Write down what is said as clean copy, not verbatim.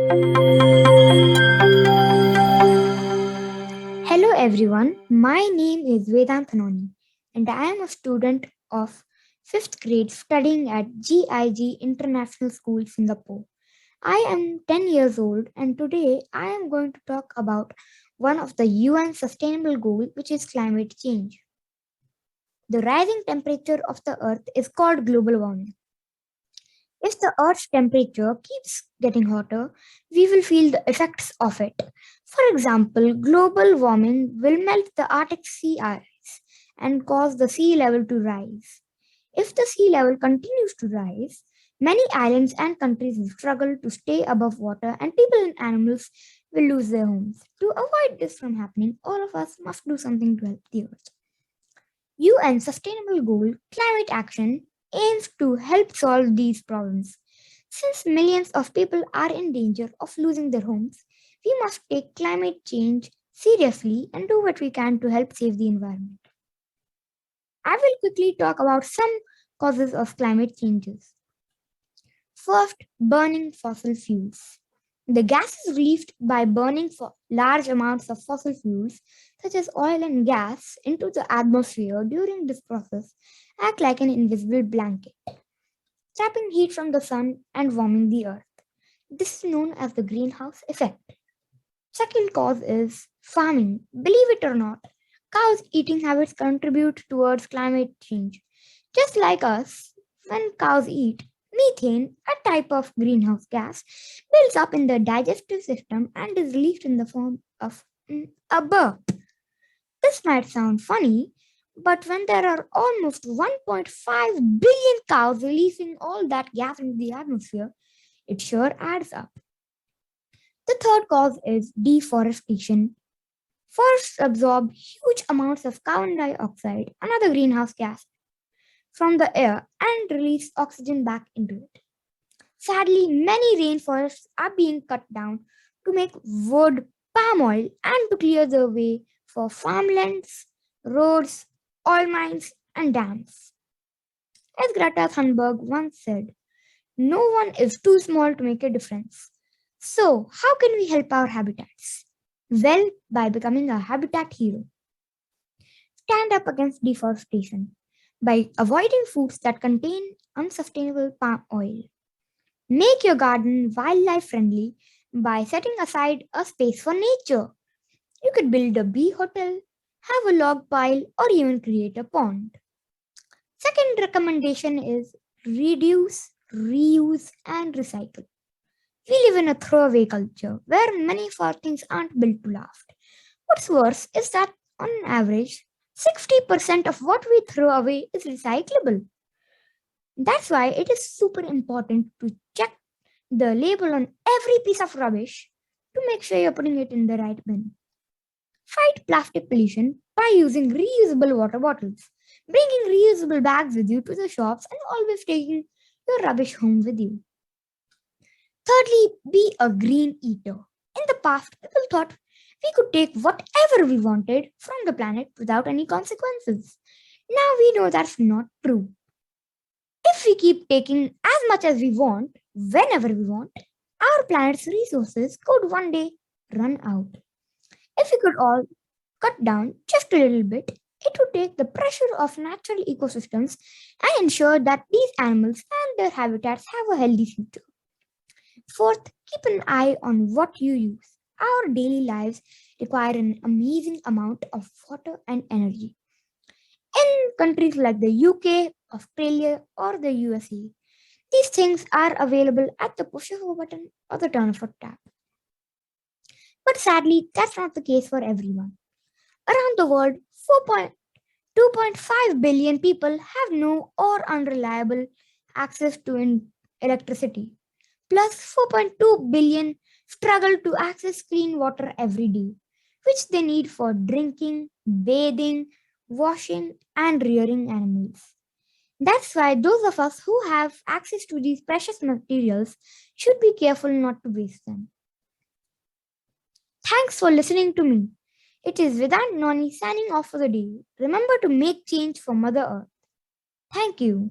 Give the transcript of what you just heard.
Hello everyone, my name is Vedant Nauni and I am a student of 5th grade studying at GIG International School, Singapore. I am 10 years old and today I am going to talk about one of the UN Sustainable Goal, which is climate change. The rising temperature of the earth is called global warming. If the Earth's temperature keeps getting hotter, we will feel the effects of it. For example, global warming will melt the Arctic sea ice and cause the sea level to rise. If the sea level continues to rise, many islands and countries will struggle to stay above water and people and animals will lose their homes. To avoid this from happening, all of us must do something to help the earth. UN Sustainable Goal Climate Action aims to help solve these problems. Since millions of people are in danger of losing their homes, we must take climate change seriously and do what we can to help save the environment. I will quickly talk about some causes of climate changes. First, burning fossil fuels. The gases released by burning large amounts of fossil fuels, such as oil and gas, into the atmosphere during this process act like an invisible blanket, trapping heat from the sun and warming the earth. This is known as the greenhouse effect. Second cause is farming. Believe it or not, cows' eating habits contribute towards climate change. Just like us, when cows eat, methane, a type of greenhouse gas, builds up in the digestive system and is released in the form of a burp. This might sound funny, but when there are almost 1.5 billion cows releasing all that gas into the atmosphere, it sure adds up. The third cause is deforestation. Forests absorb huge amounts of carbon dioxide, another greenhouse gas, from the air and release oxygen back into it. Sadly, many rainforests are being cut down to make wood, palm oil, and to clear the way for farmlands, roads, oil mines, and dams. As Greta Thunberg once said, no one is too small to make a difference. So, how can we help our habitats? Well, by becoming a habitat hero. Stand up against deforestation by avoiding foods that contain unsustainable palm oil. Make your garden wildlife friendly by setting aside a space for nature. You could build a bee hotel, have a log pile, or even create a pond. Second recommendation is reduce, reuse, and recycle. We live in a throwaway culture where many of our things aren't built to last. What's worse is that on average, 60% of what we throw away is recyclable. That's why it is super important to check the label on every piece of rubbish to make sure you're putting it in the right bin. Fight plastic pollution by using reusable water bottles, bringing reusable bags with you to the shops, and always taking your rubbish home with you. Thirdly, be a green eater. In the past, people thought we could take whatever we wanted from the planet without any consequences. Now we know that's not true. If we keep taking as much as we want, whenever we want, our planet's resources could one day run out. If we could all cut down just a little bit, it would take the pressure off natural ecosystems and ensure that these animals and their habitats have a healthy future. Fourth, keep an eye on what you use. Our daily lives require an amazing amount of water and energy. In countries like the UK, Australia, or the USA, these things are available at the push of a button or the turn of a tap. But sadly, that's not the case for everyone. Around the world, 2.5 billion people have no or unreliable access to electricity. Plus, 4.2 billion struggle to access clean water every day, which they need for drinking, bathing, washing, and rearing animals. That's why those of us who have access to these precious materials should be careful not to waste them. Thanks for listening to me. It is Vedant Nauni signing off for the day. Remember to make change for Mother Earth. Thank you.